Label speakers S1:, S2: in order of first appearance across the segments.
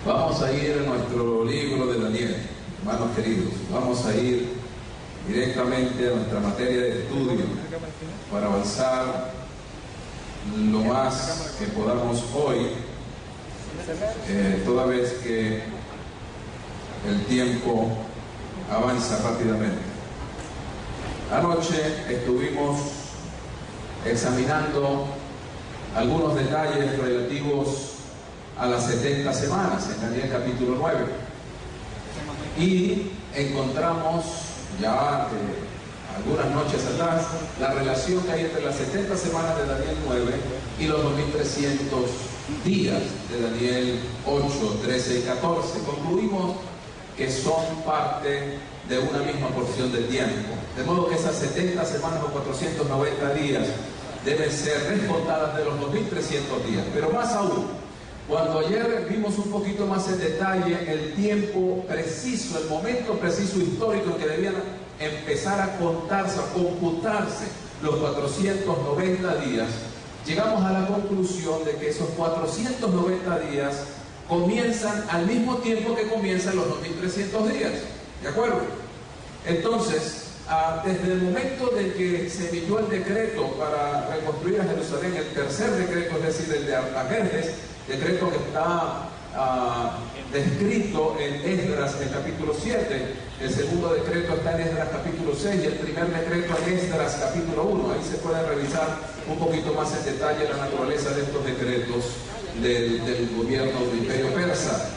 S1: Vamos a ir a nuestro libro de Daniel, hermanos queridos. Vamos a ir directamente a nuestra materia de estudio para avanzar lo más que podamos hoy, toda vez que el tiempo avanza rápidamente. Anoche estuvimos examinando algunos detalles relativos a las 70 semanas en Daniel capítulo 9 y encontramos ya algunas noches atrás la relación que hay entre las 70 semanas de Daniel 9 y los 2300 días de Daniel 8, 13 y 14. Concluimos que son parte de una misma porción del tiempo, de modo que esas 70 semanas o 490 días deben ser descontadas de los 2300 días. Pero más aún, cuando ayer vimos un poquito más en detalle el tiempo preciso, el momento preciso histórico en que debían empezar a contarse, a computarse los 490 días, llegamos a la conclusión de que esos 490 días comienzan al mismo tiempo que comienzan los 2300 días. ¿De acuerdo? Entonces, desde el momento de que se emitió el decreto para reconstruir a Jerusalén, el tercer decreto, es decir, el de Artajerjes, decreto que está descrito en Esdras, en el capítulo 7, el segundo decreto está en Esdras capítulo 6 y el primer decreto en Esdras capítulo 1. Ahí se puede revisar un poquito más en detalle la naturaleza de estos decretos del gobierno del Imperio Persa.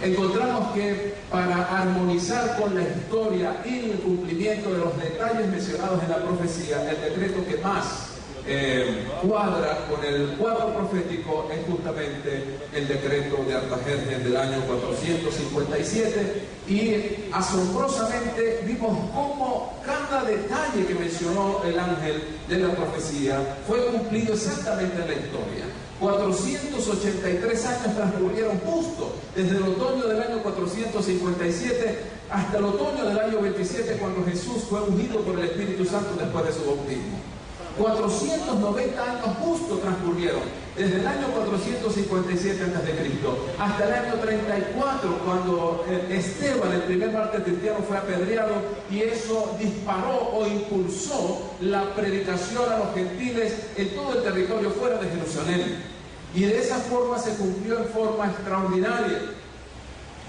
S1: Encontramos que para armonizar con la historia y el cumplimiento de los detalles mencionados en la profecía, el decreto que más cuadra con el cuadro profético es justamente el decreto de Artajerjes del año 457, y asombrosamente vimos cómo cada detalle que mencionó el ángel de la profecía fue cumplido exactamente en la historia. 483 años transcurrieron justo desde el otoño del año 457 hasta el otoño del año 27, cuando Jesús fue ungido por el Espíritu Santo después de su bautismo. 490 años justo transcurrieron desde el año 457 a.C. hasta el año 34, cuando Esteban, el primer mártir cristiano, fue apedreado, y eso disparó o impulsó la predicación a los gentiles en todo el territorio fuera de Jerusalén. Y de esa forma se cumplió en forma extraordinaria,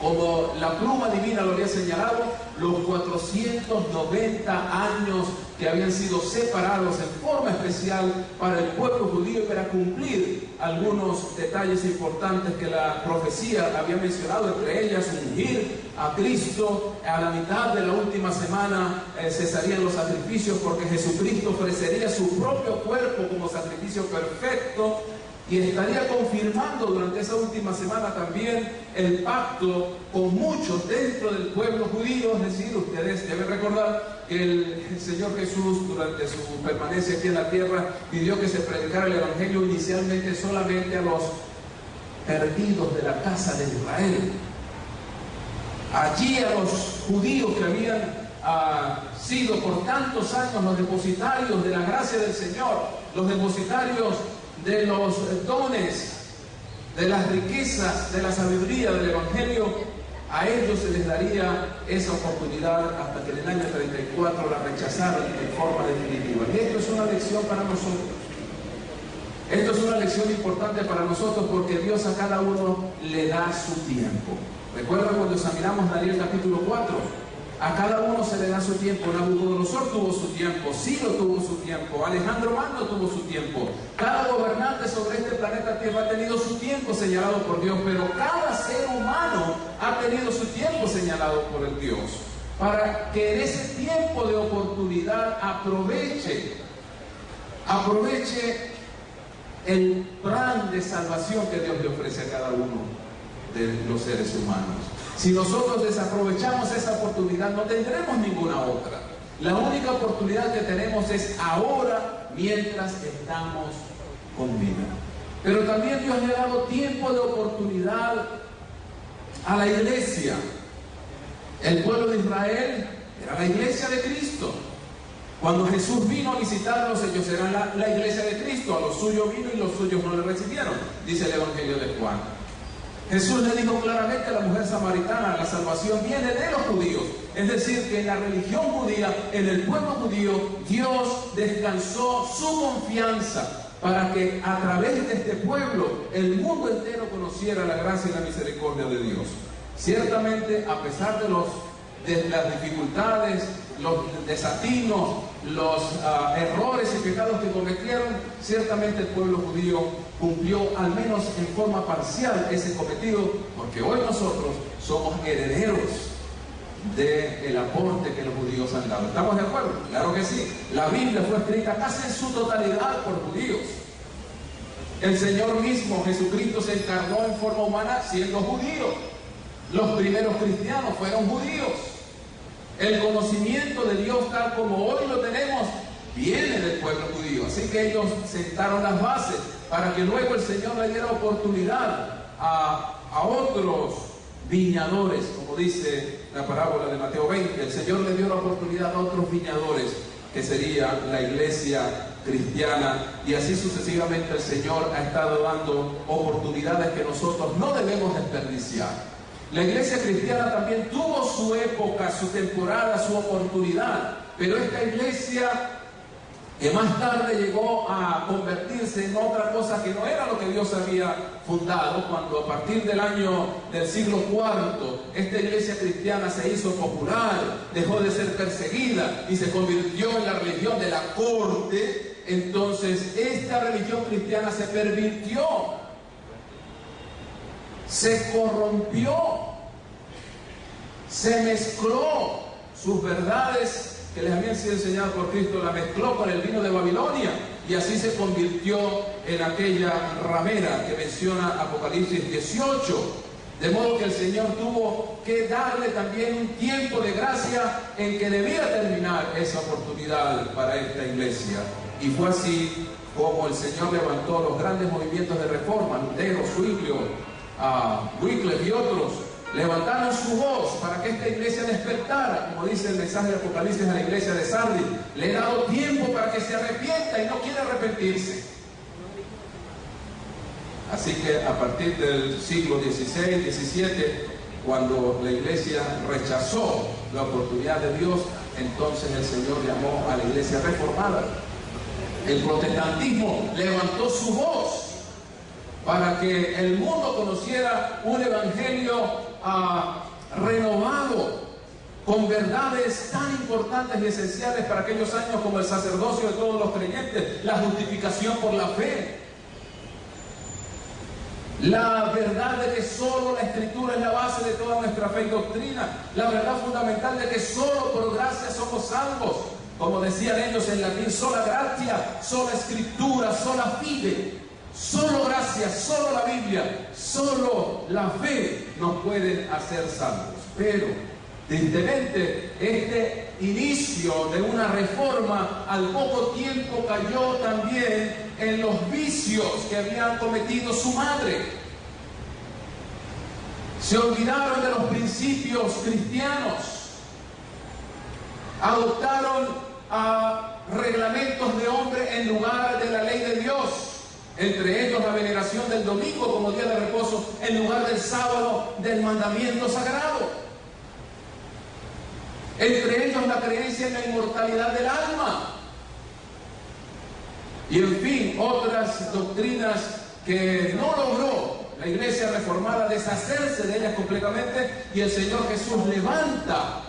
S1: como la pluma divina lo había señalado, los 490 años que habían sido separados en forma especial para el pueblo judío y para cumplir algunos detalles importantes que la profecía había mencionado, entre ellas ungir a Cristo. A la mitad de la última semana cesarían los sacrificios, porque Jesucristo ofrecería su propio cuerpo como sacrificio perfecto, y estaría confirmando durante esa última semana también el pacto con muchos dentro del pueblo judío. Es decir, ustedes deben recordar que el Señor Jesús, durante su permanencia aquí en la tierra, pidió que se predicara el Evangelio inicialmente solamente a los perdidos de la casa de Israel. Allí a los judíos que habían sido por tantos años los depositarios de la gracia del Señor, los depositarios de los dones, de las riquezas, de la sabiduría del Evangelio, a ellos se les daría esa oportunidad hasta que en el año 34 la rechazaron en forma definitiva. Y esto es una lección para nosotros. Esto es una lección importante para nosotros, porque Dios a cada uno le da su tiempo. ¿Recuerdan cuando examinamos Daniel capítulo 4? A cada uno se le da su tiempo. Nabucodonosor tuvo su tiempo, Ciro tuvo su tiempo, Alejandro Magno tuvo su tiempo. Cada gobernante sobre este planeta Tierra ha tenido su tiempo señalado por Dios, pero cada ser humano ha tenido su tiempo señalado por el Dios, para que en ese tiempo de oportunidad aproveche el plan de salvación que Dios le ofrece a cada uno de los seres humanos. Si nosotros desaprovechamos esa oportunidad, no tendremos ninguna otra. La única oportunidad que tenemos es ahora, mientras estamos con vida. Pero también Dios le ha dado tiempo de oportunidad a la iglesia. El pueblo de Israel era la iglesia de Cristo. Cuando Jesús vino a visitarlos, ellos eran la iglesia de Cristo. A los suyos vino y los suyos no le recibieron, dice el Evangelio de Juan. Jesús le dijo claramente a la mujer samaritana: la salvación viene de los judíos. Es decir, que en la religión judía, en el pueblo judío, Dios descansó su confianza para que a través de este pueblo el mundo entero conociera la gracia y la misericordia de Dios. Ciertamente, a pesar de las dificultades, los desatinos, los errores y pecados que cometieron, ciertamente el pueblo judío cumplió al menos en forma parcial ese cometido, porque hoy nosotros somos herederos del aporte que los judíos han dado. ¿Estamos de acuerdo? Claro que sí. La Biblia fue escrita casi en su totalidad por judíos. El Señor mismo, Jesucristo, se encarnó en forma humana siendo judío. Los primeros cristianos fueron judíos. El conocimiento de Dios tal como hoy lo tenemos viene del pueblo judío. Así que ellos sentaron las bases para que luego el Señor le diera oportunidad a otros viñadores, como dice la parábola de Mateo 20. El Señor le dio la oportunidad a otros viñadores, que sería la iglesia cristiana, y así sucesivamente el Señor ha estado dando oportunidades que nosotros no debemos desperdiciar. La iglesia cristiana también tuvo su época, su temporada, su oportunidad, pero esta iglesia, que más tarde llegó a convertirse en otra cosa que no era lo que Dios había fundado, cuando a partir del siglo IV, esta iglesia cristiana se hizo popular, dejó de ser perseguida y se convirtió en la religión de la corte. Entonces esta religión cristiana se pervirtió, se corrompió, se mezcló sus verdades que les habían sido enseñadas por Cristo, la mezcló con el vino de Babilonia, y así se convirtió en aquella ramera que menciona Apocalipsis 18. De modo que el Señor tuvo que darle también un tiempo de gracia en que debía terminar esa oportunidad para esta iglesia. Y fue así como el Señor levantó los grandes movimientos de reforma. Lutero, Zwinglio, Wycliffe y otros levantaron su voz para que esta iglesia despertara, como dice el mensaje de Apocalipsis a la iglesia de Sardis: le he dado tiempo para que se arrepienta y no quiere arrepentirse. Así que a partir del siglo XVI, XVII, cuando la iglesia rechazó la oportunidad de Dios, entonces el Señor llamó a la iglesia reformada. El protestantismo levantó su voz para que el mundo conociera un evangelio renovado, con verdades tan importantes y esenciales para aquellos años como el sacerdocio de todos los creyentes, la justificación por la fe, la verdad de que solo la Escritura es la base de toda nuestra fe y doctrina, la verdad fundamental de que solo por gracia somos salvos, como decían ellos en latín: sola gratia, sola Escritura, sola fide. Solo gracia, solo la Biblia, solo la fe nos pueden hacer salvos. Pero, tristemente, este inicio de una reforma al poco tiempo cayó también en los vicios que habían cometido su madre. Se olvidaron de los principios cristianos, adoptaron reglamentos de hombre en lugar de la ley de Dios. Entre ellos la veneración del domingo como día de reposo en lugar del sábado, del mandamiento sagrado. Entre ellos la creencia en la inmortalidad del alma. Y en fin, otras doctrinas que no logró la iglesia reformada deshacerse de ellas completamente, y el Señor Jesús levanta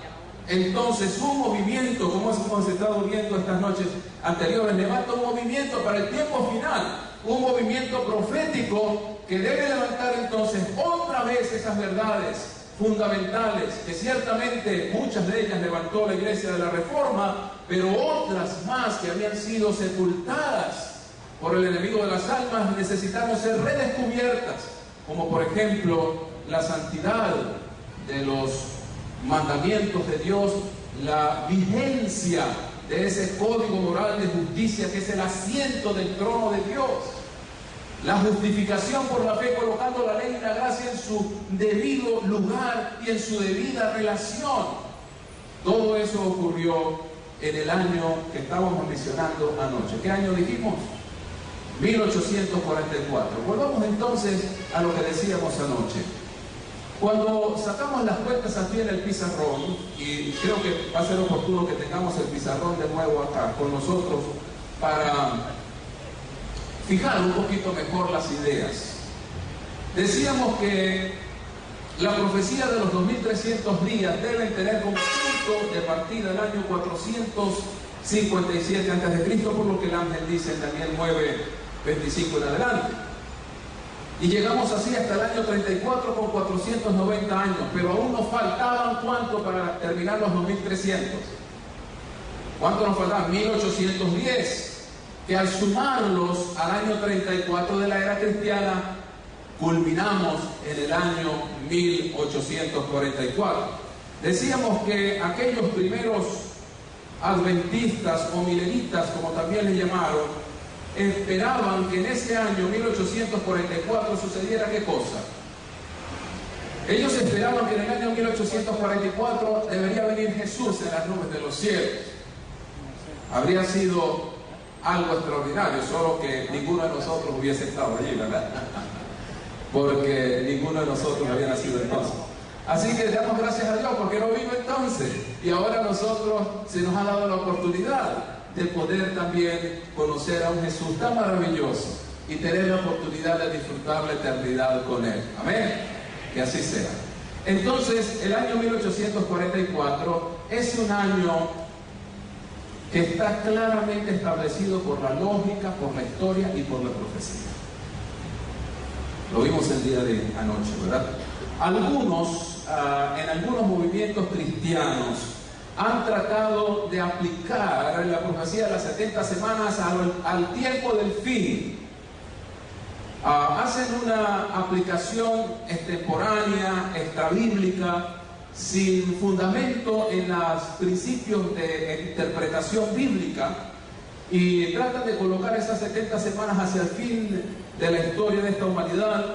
S1: entonces un movimiento, como hemos estado viendo estas noches anteriores, levanta un movimiento para el tiempo final, un movimiento profético que debe levantar entonces otra vez esas verdades fundamentales que ciertamente muchas de ellas levantó la iglesia de la Reforma, pero otras más que habían sido sepultadas por el enemigo de las almas necesitaron ser redescubiertas, como por ejemplo la santidad de los mandamientos de Dios, la vigencia de ese código moral de justicia que es el asiento del trono de Dios, la justificación por la fe colocando la ley y la gracia en su debido lugar y en su debida relación. Todo eso ocurrió en el año que estábamos mencionando anoche. ¿Qué año dijimos? 1844. Volvamos entonces a lo que decíamos anoche. Cuando sacamos las cuentas aquí en el pizarrón, y creo que va a ser oportuno que tengamos el pizarrón de nuevo acá con nosotros para fijar un poquito mejor las ideas. Decíamos que la profecía de los 2300 días deben tener como punto de partida el año 457 a.C., por lo que el ángel dice en Daniel 9:25 en adelante. Y llegamos así hasta el año 34 con 490 años, pero aún nos faltaban, ¿cuánto para terminar los 2300? ¿Cuánto nos faltaban? 1810, que al sumarlos al año 34 de la era cristiana, culminamos en el año 1844. Decíamos que aquellos primeros adventistas o milenitas, como también le llamaron, esperaban que en ese año 1844 sucediera ¿qué cosa? Ellos esperaban que en el año 1844 debería venir Jesús en las nubes de los cielos. Habría sido algo extraordinario, solo que ninguno de nosotros hubiese estado allí, ¿verdad? Porque ninguno de nosotros había nacido entonces. Así que damos gracias a Dios porque no vino entonces, y ahora a nosotros se nos ha dado la oportunidad de poder también conocer a un Jesús tan maravilloso y tener la oportunidad de disfrutar la eternidad con Él. Amén. Que así sea. Entonces, el año 1844 es un año que está claramente establecido por la lógica, por la historia y por la profecía. Lo vimos el día de anoche, ¿verdad? Algunos, en algunos movimientos cristianos, han tratado de aplicar la profecía de las 70 semanas al tiempo del fin. Hacen una aplicación extemporánea, extrabíblica, sin fundamento en los principios de interpretación bíblica, y tratan de colocar esas 70 semanas hacia el fin de la historia de esta humanidad,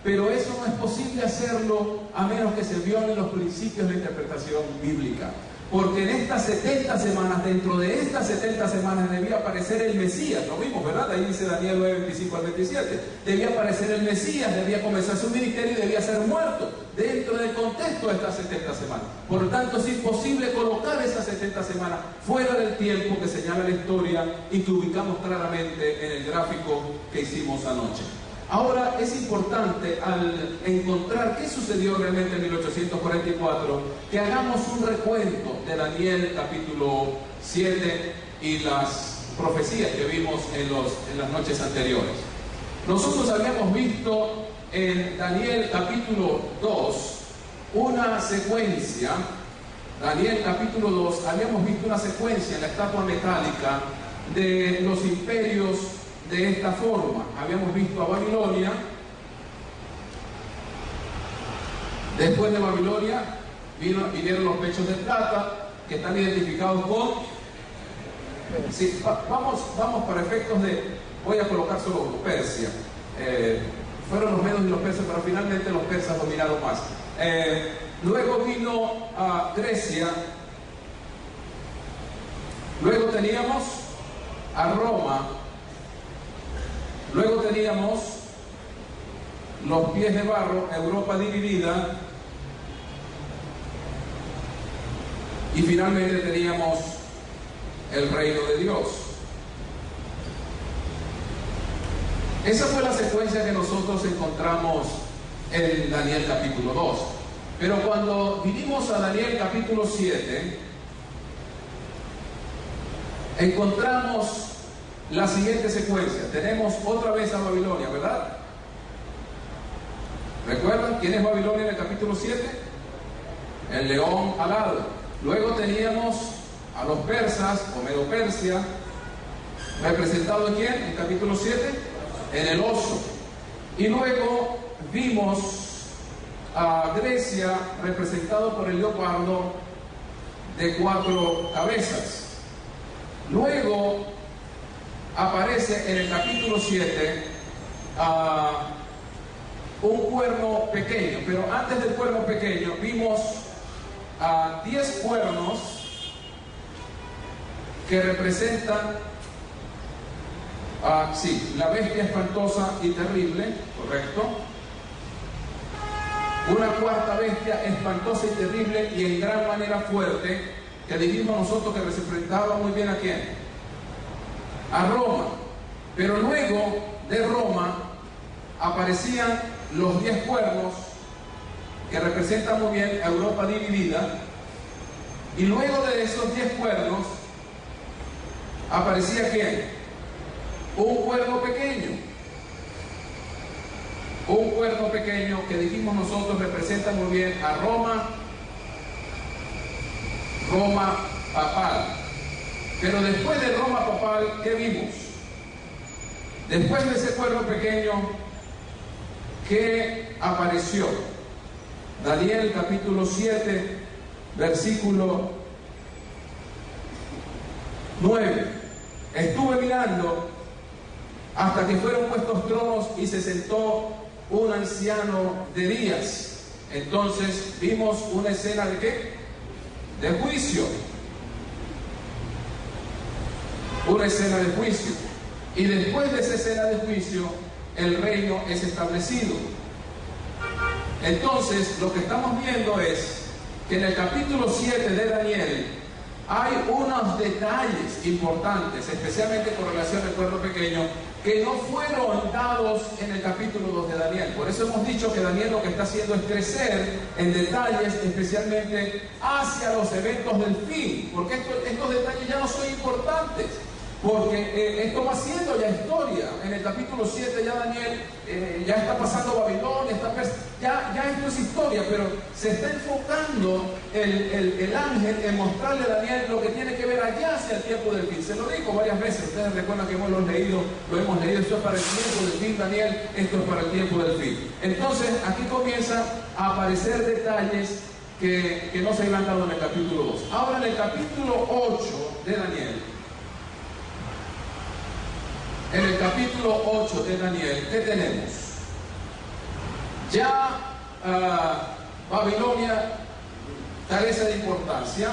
S1: pero eso no es posible hacerlo a menos que se violen los principios de interpretación bíblica. Porque en estas 70 semanas, dentro de estas 70 semanas debía aparecer el Mesías, lo vimos, ¿verdad? Ahí dice Daniel 9:25 al 27. Debía aparecer el Mesías, debía comenzar su ministerio y debía ser muerto dentro del contexto de estas 70 semanas. Por lo tanto, es imposible colocar esas 70 semanas fuera del tiempo que señala la historia y que ubicamos claramente en el gráfico que hicimos anoche. Ahora es importante, al encontrar qué sucedió realmente en 1844, que hagamos un recuento de Daniel capítulo 7 y las profecías que vimos en las noches anteriores. Nosotros habíamos visto en Daniel capítulo 2 una secuencia. Daniel capítulo 2, habíamos visto una secuencia en la estatua metálica de los imperios de esta forma. Habíamos visto a Babilonia, después de Babilonia vinieron los pechos de plata, que están identificados con... Sí, vamos para efectos de... Voy a colocar solo uno, Persia. Fueron los medos y los persas, pero finalmente los persas dominaron más. Luego vino a Grecia, luego teníamos a Roma, luego teníamos los pies de barro, Europa dividida, y finalmente teníamos el reino de Dios. Esa fue la secuencia que nosotros encontramos en Daniel capítulo 2. Pero cuando vinimos a Daniel capítulo 7, encontramos la siguiente secuencia. Tenemos otra vez a Babilonia, ¿verdad? ¿Recuerdan quién es Babilonia en el capítulo 7? El león alado. Luego teníamos a los persas, o Medo-Persia, representado en quién, en el capítulo 7, en el oso. Y luego vimos a Grecia representado por el leopardo de 4 cabezas. Luego aparece en el capítulo 7 un cuerno pequeño, pero antes del cuerno pequeño vimos 10 cuernos que representan Sí, la bestia espantosa y terrible, correcto. Una cuarta bestia espantosa y terrible y en gran manera fuerte, que dijimos nosotros que representaba muy bien a quién, a Roma. Pero luego de Roma aparecían los 10 cuernos, que representan muy bien a Europa dividida, y luego de esos 10 cuernos aparecía quién, un cuerno pequeño. Un cuerno pequeño que dijimos nosotros representa muy bien a Roma papal. Pero después de Roma papal, ¿qué vimos? Después de ese cuerno pequeño, ¿qué apareció? Daniel capítulo 7, versículo 9. Estuve mirando hasta que fueron puestos tronos y se sentó un anciano de días. Entonces vimos una escena de ¿qué? De juicio. Una escena de juicio. Y después de esa escena de juicio, el reino es establecido. Entonces, lo que estamos viendo es que en el capítulo 7 de Daniel hay unos detalles importantes, especialmente con relación al pueblo pequeño, que no fueron dados en el capítulo 2 de Daniel. Por eso hemos dicho que Daniel lo que está haciendo es crecer en detalles, especialmente hacia los eventos del fin, porque estos detalles ya no son importantes, porque esto va siendo ya historia. En el capítulo 7 ya Daniel ya está pasando Babilonia, ya esto es historia, pero se está enfocando el ángel en mostrarle a Daniel lo que tiene que ver allá hacia el tiempo del fin. Se lo digo varias veces, ustedes recuerdan que hemos leído, esto es para el tiempo del fin, Daniel, esto es para el tiempo del fin. Entonces aquí comienza a aparecer detalles que no se habían dado en el capítulo 2. Ahora en el capítulo 8 de Daniel, en el capítulo 8 de Daniel, ¿qué tenemos? Ya Babilonia carece de importancia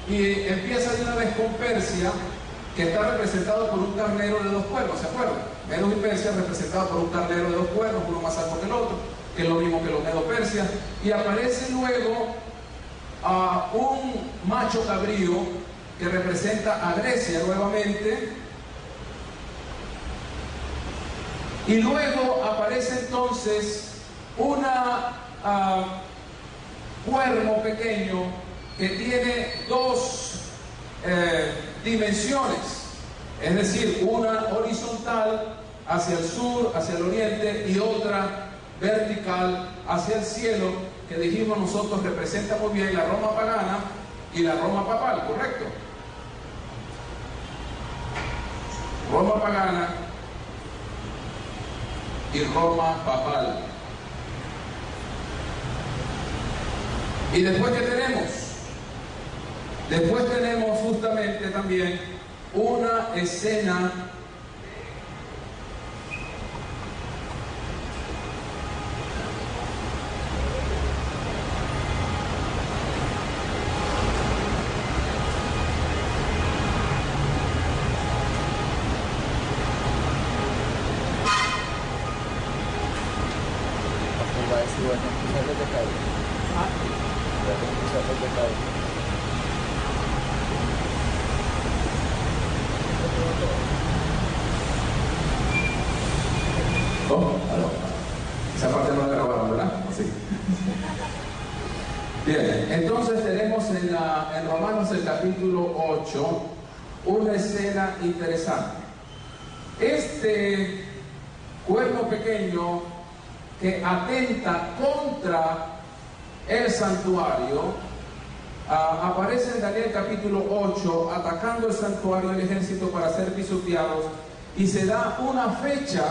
S1: y empieza de una vez con Persia, que está representado por un carnero de 2 cuernos, ¿se acuerdan? Medos y Persia representado por un carnero de 2 cuernos, uno más alto que el otro, que es lo mismo que los Medo-Persia, y aparece luego un macho cabrío que representa a Grecia nuevamente. Y luego aparece entonces una cuerno pequeño que tiene 2 dimensiones, es decir, una horizontal hacia el sur, hacia el oriente, y otra vertical hacia el cielo, que dijimos nosotros representa muy bien la Roma pagana y la Roma papal, ¿correcto? Roma pagana y Roma papal. ¿Y después qué tenemos? Después tenemos justamente también una escena esa parte no la grabaron, ¿verdad? Sí. Bien, entonces tenemos en Romanos el capítulo 8 una escena interesante. Este cuerno pequeño que atenta contra el santuario aparece en Daniel capítulo 8 atacando el santuario del ejército para ser pisoteados, y se da una fecha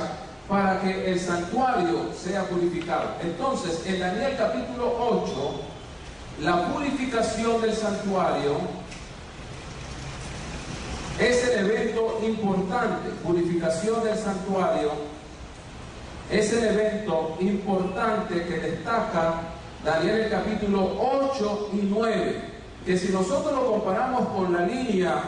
S1: para que el santuario sea purificado. Entonces, en Daniel capítulo 8, la purificación del santuario es el evento importante. Purificación del santuario es el evento importante que destaca Daniel el capítulo 8 y 9, que si nosotros lo comparamos con la línea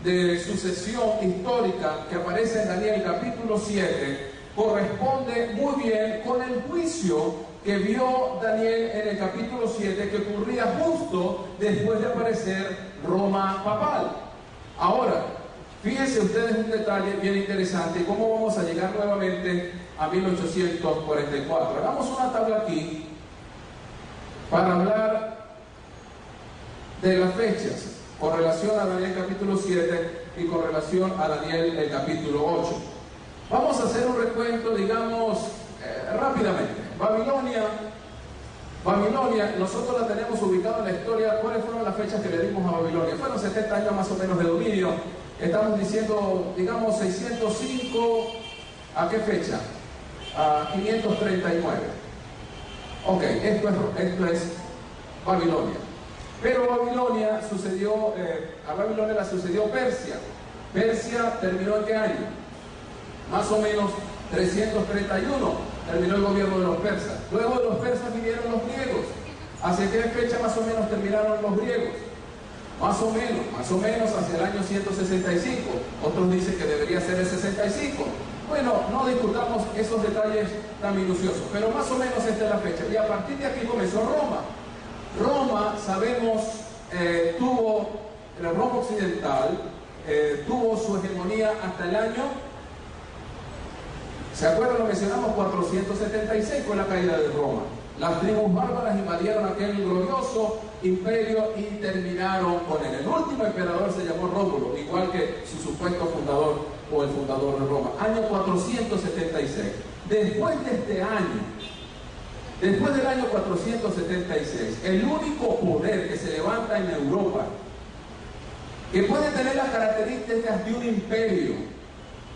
S1: de sucesión histórica que aparece en Daniel capítulo 7 corresponde muy bien con el juicio que vio Daniel en el capítulo 7, que ocurría justo después de aparecer Roma papal. Ahora, fíjense ustedes un detalle bien interesante, cómo vamos a llegar nuevamente a 1844. Hagamos una tabla aquí para hablar de las fechas con relación a Daniel capítulo 7 y con relación a Daniel el capítulo 8. Vamos a hacer un recuento, digamos, rápidamente. Babilonia, nosotros la tenemos ubicada en la historia. ¿Cuáles fueron las fechas que le dimos a Babilonia? Fueron 70 años más o menos de dominio. Estamos diciendo, digamos, 605, ¿a qué fecha? A 539. Ok, esto es Babilonia. Pero a Babilonia la sucedió Persia. ¿Persia terminó en qué año? Más o menos 331 terminó el gobierno de los persas. Luego de los persas vinieron los griegos. ¿Hacia qué fecha más o menos terminaron los griegos? Más o menos hacia el año 165. Otros dicen que debería ser el 65. Bueno, no discutamos esos detalles tan minuciosos, pero más o menos esta es la fecha. Y a partir de aquí comenzó Roma. Roma, sabemos, la Roma occidental tuvo su hegemonía hasta el año, ¿se acuerdan? Lo mencionamos, 476 fue la caída de Roma. Las tribus bárbaras invadieron aquel glorioso imperio y terminaron con él. El último emperador se llamó Rómulo, igual que su supuesto fundador o el fundador de Roma. Año 476. Después de este año, después del año 476, el único poder que se levanta en Europa, que puede tener las características de un imperio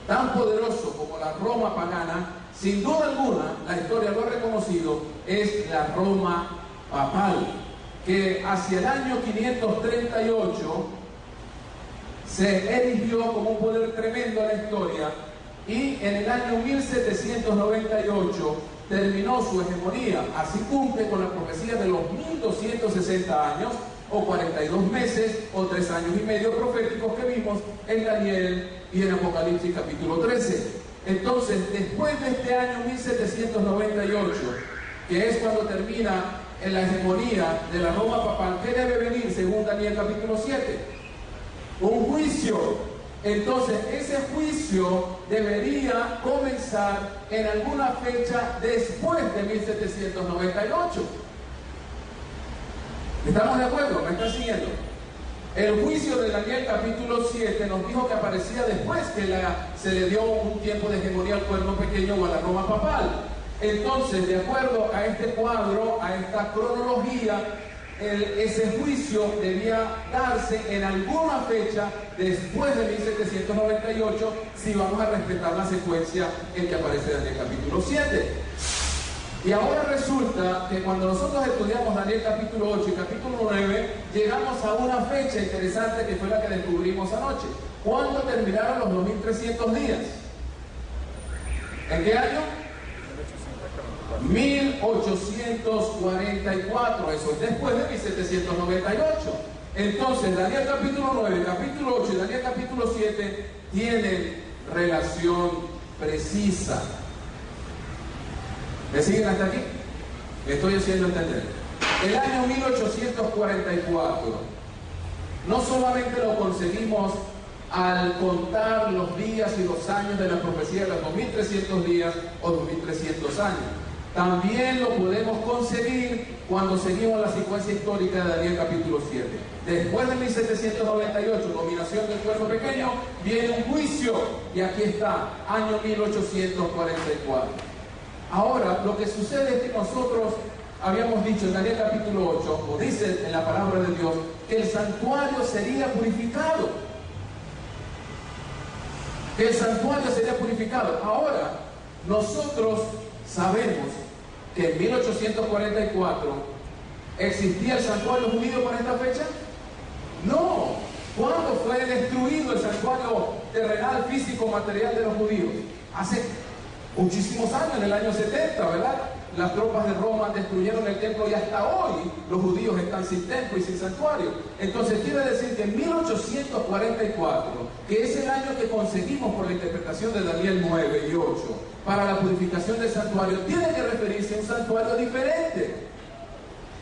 S1: tan poderoso como la Roma pagana, sin duda alguna, la historia lo ha reconocido, es la Roma papal, que hacia el año 538 se erigió como un poder tremendo en la historia, y en el año 1798 terminó su hegemonía. Así cumple con la profecía de los 1260 años, o 42 meses, o 3 años y medio proféticos que vimos en Daniel y en Apocalipsis capítulo 13. Entonces, después de este año 1798, que es cuando termina en la hegemonía de la Roma papal, ¿qué debe venir según Daniel capítulo 7? Un juicio. Entonces, ese juicio debería comenzar en alguna fecha después de 1798. ¿Estamos de acuerdo? ¿Me están siguiendo? El juicio de Daniel capítulo 7 nos dijo que aparecía después que se le dio un tiempo de hegemonía al pueblo pequeño o a la Roma papal. Entonces, de acuerdo a este cuadro, a esta cronología, ese juicio debía darse en alguna fecha después de 1798, si vamos a respetar la secuencia en que aparece Daniel capítulo 7. Y ahora resulta que cuando nosotros estudiamos Daniel capítulo 8 y capítulo 9, llegamos a una fecha interesante que fue la que descubrimos anoche. ¿Cuándo terminaron los 2300 días? ¿En qué año? 1844, eso es después de 1798. Entonces, Daniel capítulo 9, capítulo 8 y Daniel capítulo 7 tienen relación precisa. ¿Me siguen hasta aquí? Me estoy haciendo entender. El año 1844 no solamente lo conseguimos al contar los días y los años de la profecía de los 2300 días o 2300 años. También lo podemos conseguir cuando seguimos la secuencia histórica de Daniel capítulo 7. Después de 1798, dominación del pueblo pequeño, viene un juicio, y aquí está, año 1844. Ahora, lo que sucede es que nosotros habíamos dicho en Daniel capítulo 8, o dice en la palabra de Dios, que el santuario sería purificado. Que el santuario sería purificado. Ahora, nosotros sabemos que en 1844 existía el santuario judío para esta fecha. No. ¿Cuándo fue destruido el santuario terrenal, físico, material de los judíos? Hace muchísimos años, en el año 70, ¿verdad? las tropas de Roma destruyeron el templo y hasta hoy los judíos están sin templo y sin santuario. Entonces quiere decir que en 1844, que es el año que conseguimos por la interpretación de Daniel 9 y 8, para la purificación del santuario, tiene que referirse a un santuario diferente.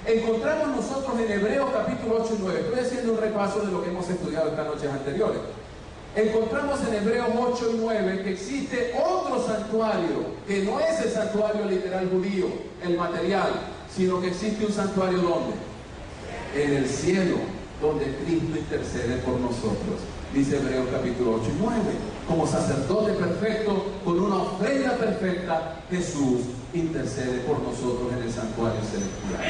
S1: Encontramos nosotros en Hebreos capítulo 8 y 9, estoy haciendo un repaso de lo que hemos estudiado estas noches anteriores. Encontramos en Hebreos 8 y 9 que existe otro santuario, que no es el santuario literal judío, el material, sino que existe un santuario ¿dónde? En el cielo, donde Cristo intercede por nosotros. Dice Hebreos capítulo 8 y 9, como sacerdote perfecto, con una ofrenda perfecta, Jesús intercede por nosotros en el santuario celestial.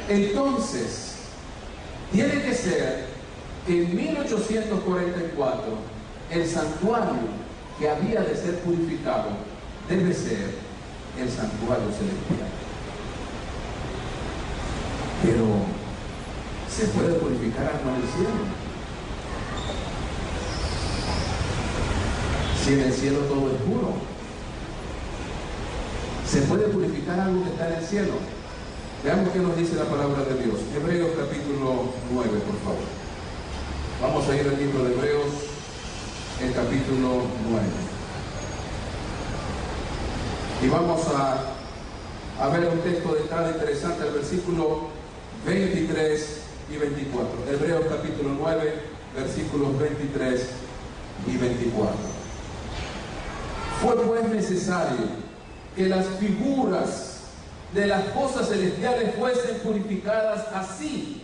S1: Entonces, tiene que ser que en 1844 el santuario que había de ser purificado debe ser el santuario celestial. Pero ¿se puede purificar algo en el cielo? Si en el cielo todo es puro. ¿Se puede purificar algo que está en el cielo? Veamos qué nos dice la palabra de Dios. Hebreos capítulo 9, por favor. Vamos a ir al libro de Hebreos, el capítulo 9. Y vamos a ver un texto de entrada interesante, el versículo 23 y 24. Hebreos capítulo 9, versículos 23 y 24. Fue pues necesario que las figuras de las cosas celestiales fuesen purificadas así,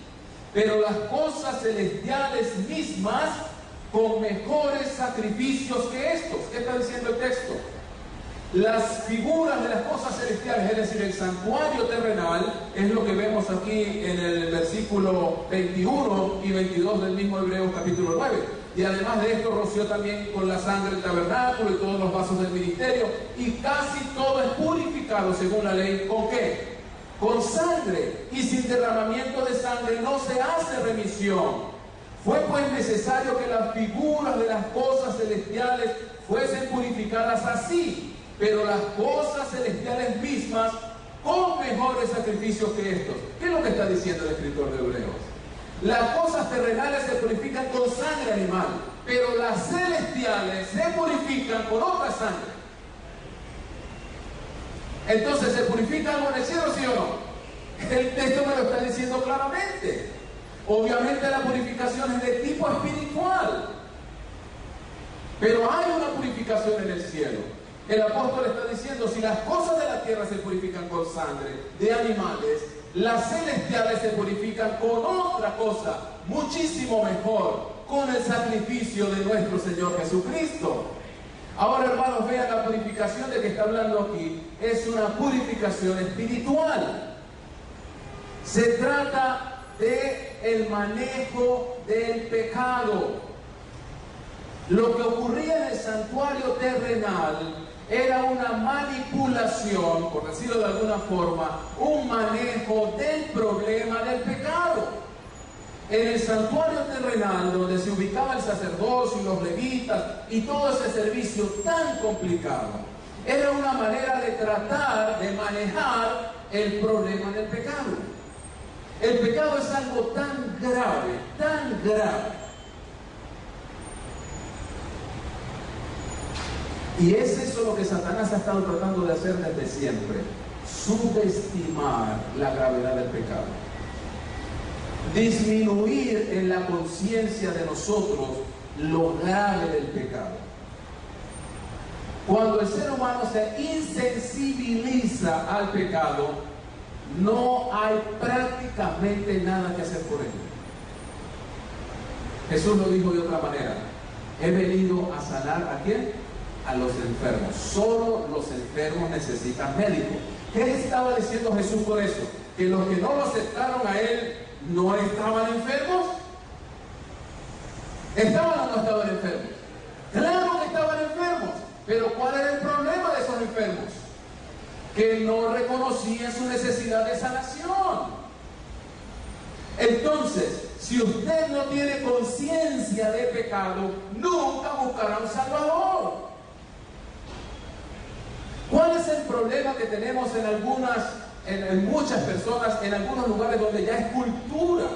S1: pero las cosas celestiales mismas con mejores sacrificios que estos. ¿Qué está diciendo el texto? Las figuras de las cosas celestiales, es decir, el santuario terrenal, es lo que vemos aquí en el versículo 21 y 22 del mismo Hebreos capítulo 9. Y además de esto roció también con la sangre el tabernáculo y todos los vasos del ministerio, y casi todo es purificado según la ley. ¿Con qué? Con sangre, y sin derramamiento de sangre no se hace remisión. Fue pues necesario que las figuras de las cosas celestiales fuesen purificadas así, pero las cosas celestiales mismas con mejores sacrificios que estos. ¿Qué es lo que está diciendo el escritor de Hebreos? Las cosas terrenales se purifican con sangre animal, pero las celestiales se purifican con otra sangre. Entonces, ¿se purifica algo en el cielo, sí o no? El texto me lo está diciendo claramente. Obviamente la purificación es de tipo espiritual, pero hay una purificación en el cielo. El apóstol está diciendo, si las cosas de la tierra se purifican con sangre de animales, las celestiales se purifican con otra cosa muchísimo mejor, con el sacrificio de nuestro Señor Jesucristo. Ahora, hermanos, vean la purificación de que está hablando aquí. Es una purificación espiritual. Se trata de el manejo del pecado. Lo que ocurría en el santuario terrenal era una manipulación, por decirlo de alguna forma, un manejo del problema del pecado. En el santuario terrenal, donde se ubicaba el sacerdocio y los levitas y todo ese servicio tan complicado, era una manera de tratar de manejar el problema del pecado. El pecado es algo tan grave, y es eso lo que Satanás ha estado tratando de hacer desde siempre: subestimar la gravedad del pecado, disminuir en la conciencia de nosotros lo grave del pecado. Cuando el ser humano se insensibiliza al pecado, no hay prácticamente nada que hacer por ello. Jesús lo dijo de otra manera: he venido a sanar ¿a quién? A los enfermos. Solo los enfermos necesitan médico. ¿Qué estaba diciendo Jesús por eso? Que los que no lo aceptaron a él no estaban enfermos. ¿Estaban o no estaban enfermos? Claro que estaban enfermos. Pero ¿cuál era el problema de esos enfermos? Que no reconocían su necesidad de sanación. Entonces, si usted no tiene conciencia de pecado, nunca buscará un Salvador. ¿Cuál es el problema? problema que tenemos en muchas personas, en algunos lugares donde ya es cultura.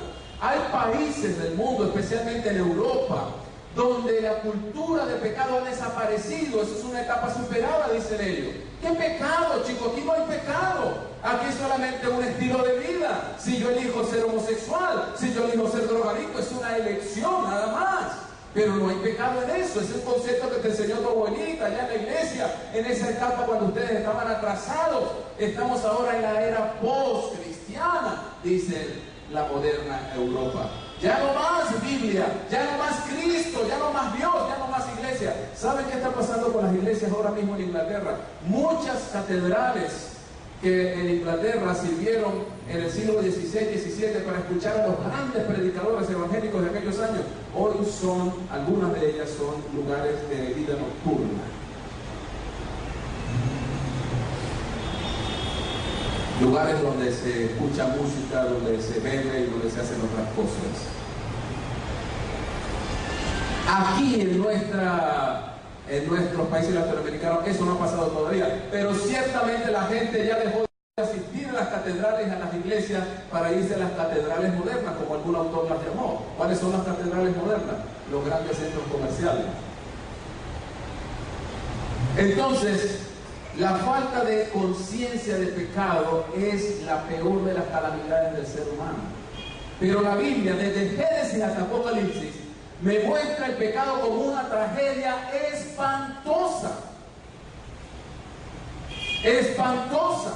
S1: Hay países del mundo, especialmente en Europa, donde la cultura de pecado ha desaparecido. Eso es una etapa superada, dicen ellos. ¿Qué pecado, chicos? Aquí no hay pecado. Aquí es solamente un estilo de vida. Si yo elijo ser homosexual, si yo elijo ser drogadicto, es una elección nada más. Pero no hay pecado en eso. Es el concepto que te enseñó tu abuelita allá en la iglesia, en esa etapa cuando ustedes estaban atrasados. Estamos ahora en la era post-cristiana, dice la moderna Europa. Ya no más Biblia, ya no más Cristo, ya no más Dios, ya no más iglesia. ¿Saben qué está pasando con las iglesias ahora mismo en Inglaterra? Muchas catedrales que en Inglaterra sirvieron en el siglo XVI, XVII para escuchar a los grandes predicadores evangélicos de aquellos años, hoy algunas de ellas son lugares de vida nocturna. Lugares donde se escucha música, donde se bebe y donde se hacen otras cosas. Aquí en nuestros países latinoamericanos eso no ha pasado todavía, pero ciertamente la gente ya dejó de asistir a las catedrales, a las iglesias, para irse a las catedrales modernas, como algún autor las llamó. ¿Cuáles son las catedrales modernas? Los grandes centros comerciales. Entonces, la falta de conciencia de pecado es la peor de las calamidades del ser humano. Pero la Biblia, desde Génesis hasta Apocalipsis, me muestra el pecado como una tragedia espantosa. Espantosa.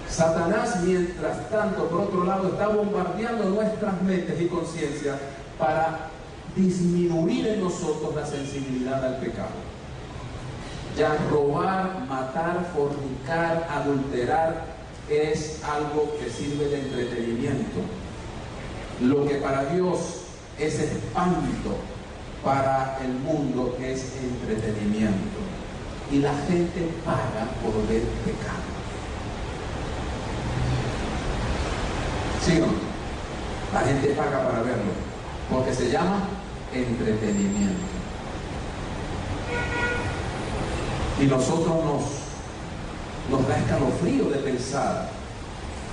S1: Satanás, mientras tanto, por otro lado, está bombardeando nuestras mentes y conciencias para disminuir en nosotros la sensibilidad al pecado. Ya robar, matar, fornicar, adulterar es algo que sirve de entretenimiento. Lo que para Dios es espanto, para el mundo es entretenimiento. Y la gente paga por ver pecado. ¿Sí o no? La gente paga para verlo, porque se llama entretenimiento. Y nosotros nos da escalofrío de pensar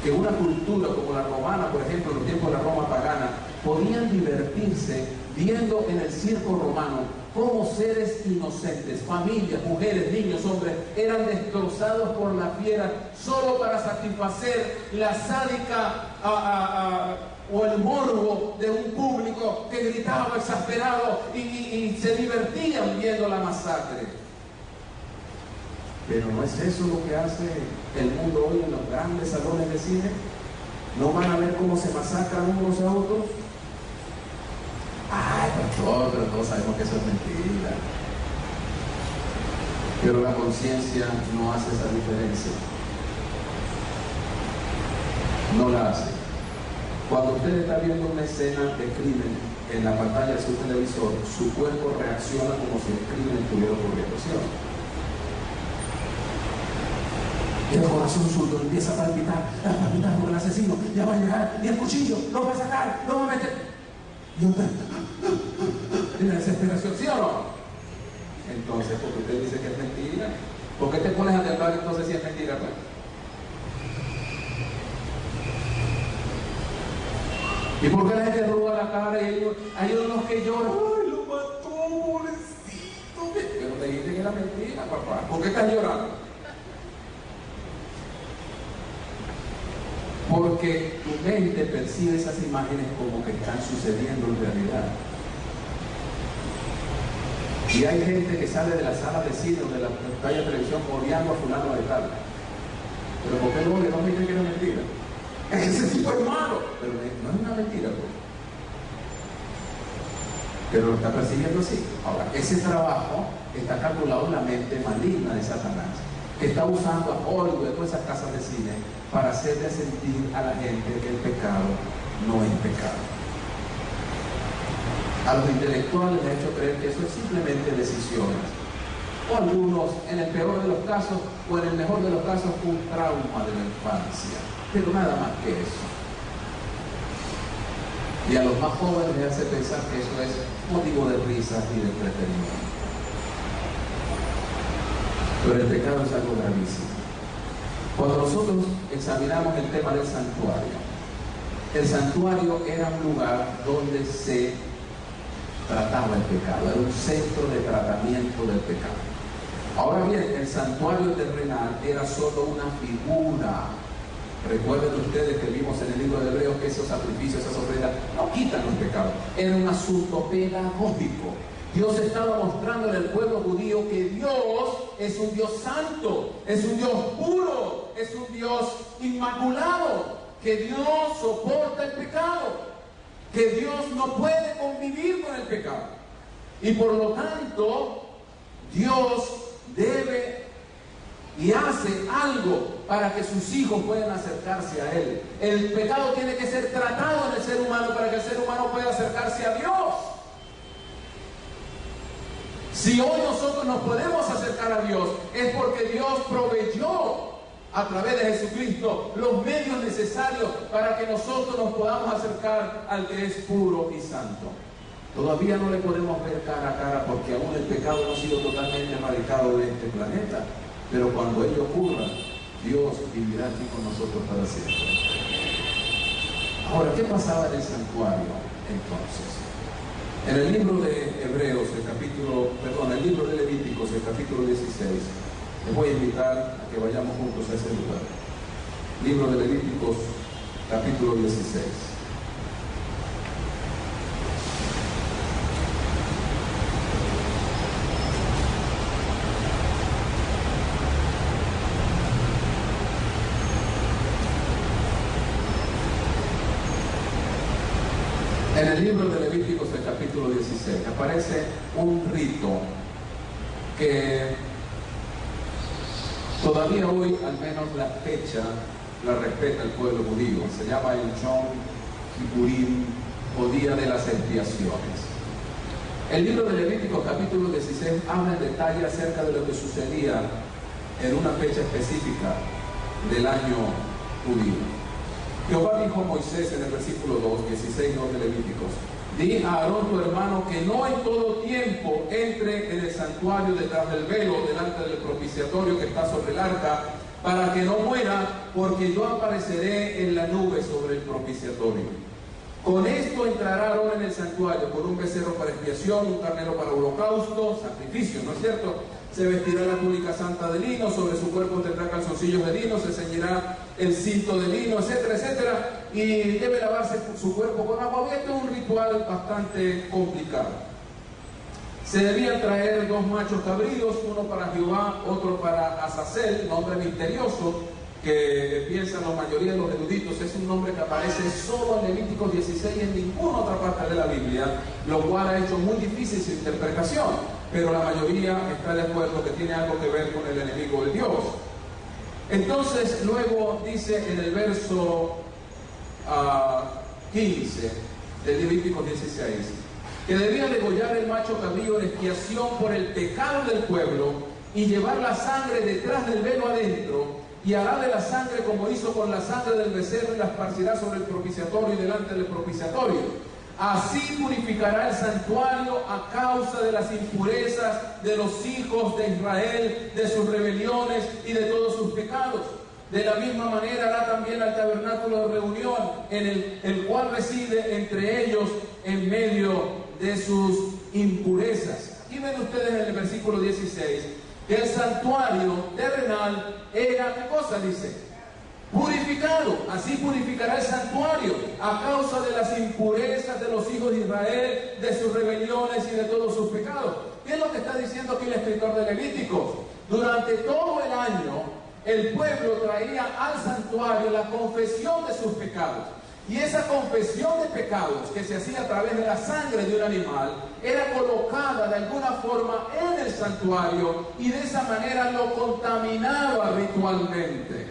S1: que una cultura como la romana, por ejemplo, en los tiempos de la Roma pagana, podían divertirse viendo en el circo romano cómo seres inocentes, familias, mujeres, niños, hombres, eran destrozados por la fiera solo para satisfacer la sádica o el morbo de un público que gritaba exasperado y se divertían viendo la masacre. Pero ¿no es eso lo que hace el mundo hoy en los grandes salones de cine? ¿No van a ver cómo se masacran unos a otros? Ay, pero todos sabemos que eso es mentira. Pero la conciencia no hace esa diferencia. No la hace. Cuando usted está viendo una escena de crimen en la pantalla de su televisor, su cuerpo reacciona como si el crimen estuviera ocurriendo, ¿sí o no? Y el corazón suyo empieza a palpitar por el asesino, ya va a llegar, y el cuchillo, lo va a sacar, lo va a meter. Y usted, en la desesperación, ¿sí o no? Entonces, ¿por qué usted dice que es mentira? ¿Por qué te pones a temblar entonces si es mentira? Pues? ¿Y por qué la gente arruga la cara y hay unos que lloran? ¡Ay, lo mató, pobrecito! Pero te dijiste que era mentira, papá. ¿Por qué estás llorando? Porque tu mente percibe esas imágenes como que están sucediendo en realidad. Y hay gente que sale de la sala de cine o de la pantalla de televisión odiando a fulano de tal. Pero ¿por qué no le dicen que era mentira? Es que ese tipo es malo. Pero no es una mentira, pues. Pero lo está percibiendo así. Ahora, ese trabajo está calculado en la mente maligna de Satanás, que está usando a Hollywood y todas esas casas de cine para hacerle sentir a la gente que el pecado no es pecado. A los intelectuales les ha hecho creer que eso es simplemente decisiones. O algunos, en el peor de los casos, o en el mejor de los casos, un trauma de la infancia. Pero nada más que eso. Y a los más jóvenes les hace pensar que eso es motivo de risas y de entretenimiento. Pero el pecado es algo gravísimo. Cuando nosotros examinamos el tema del santuario, el santuario era un lugar donde se trataba el pecado, era un centro de tratamiento del pecado. Ahora bien, el santuario terrenal era solo una figura. Recuerden ustedes que vimos en el libro de Hebreos que esos sacrificios, esas ofrendas no quitan los pecados. Era un asunto pedagógico. Dios estaba mostrándole al pueblo judío que Dios es un Dios santo, es un Dios puro, es un Dios inmaculado, que Dios soporta el pecado, que Dios no puede convivir con el pecado. Y por lo tanto, Dios debe y hace algo para que sus hijos puedan acercarse a Él. El pecado tiene que ser tratado en el ser humano para que el ser humano pueda acercarse a Dios. Si hoy nosotros nos podemos acercar a Dios, es porque Dios proveyó a través de Jesucristo los medios necesarios para que nosotros nos podamos acercar al que es puro y santo. Todavía no le podemos ver cara a cara porque aún el pecado no ha sido totalmente erradicado de este planeta. Pero cuando ello ocurra, Dios vivirá aquí con nosotros para siempre. Ahora, ¿qué pasaba en el santuario entonces? En el libro de Hebreos, el libro de Levíticos, el capítulo 16, les voy a invitar a que vayamos juntos a ese lugar. Libro de Levíticos, capítulo 16. En el libro de Levíticos, el capítulo 16, aparece un rito que todavía hoy, al menos la fecha, la respeta el pueblo judío. Se llama el Yom Kippurim, o Día de las Expiaciones. El libro de Levíticos, capítulo 16, habla en detalle acerca de lo que sucedía en una fecha específica del año judío. Jehová dijo a Moisés en el versículo 2, 16, 2 de Levíticos: di a Aarón tu hermano que no en todo tiempo entre en el santuario detrás del velo, delante del propiciatorio que está sobre el arca, para que no muera, porque yo apareceré en la nube sobre el propiciatorio. Con esto entrará Aarón en el santuario, con un becerro para expiación, un carnero para holocausto, sacrificio, ¿no es cierto? Se vestirá la túnica santa de lino, sobre su cuerpo tendrá calzoncillos de lino, se ceñirá el cinto de lino, etcétera, etcétera, y debe lavarse su cuerpo con agua. Esto es un ritual bastante complicado. Se debían traer 2 machos cabríos, uno para Jehová, otro para Azazel, nombre misterioso, que piensan la mayoría de los eruditos, es un nombre que aparece solo en Levíticos 16 y en ninguna otra parte de la Biblia, lo cual ha hecho muy difícil su interpretación, pero la mayoría está de acuerdo que tiene algo que ver con el enemigo de Dios. Entonces luego dice en el verso 15 de Levíticos 16 que debía degollar el macho cabrío en expiación por el pecado del pueblo y llevar la sangre detrás del velo adentro, y hará de la sangre como hizo con la sangre del becerro y la esparcirá sobre el propiciatorio y delante del propiciatorio. Así purificará el santuario a causa de las impurezas de los hijos de Israel, de sus rebeliones y de todos sus pecados. De la misma manera hará también al tabernáculo de reunión, en el cual reside entre ellos en medio de sus impurezas. Aquí ven ustedes en el versículo 16 que el santuario terrenal era, ¿qué cosa dice? Purificado. Así purificará el santuario a causa de las impurezas de los hijos de Israel, de sus rebeliones y de todos sus pecados. ¿Qué es lo que está diciendo aquí el escritor de Levíticos? Durante todo el año el pueblo traía al santuario la confesión de sus pecados. Y esa confesión de pecados que se hacía a través de la sangre de un animal era colocada de alguna forma en el santuario y de esa manera lo contaminaba ritualmente.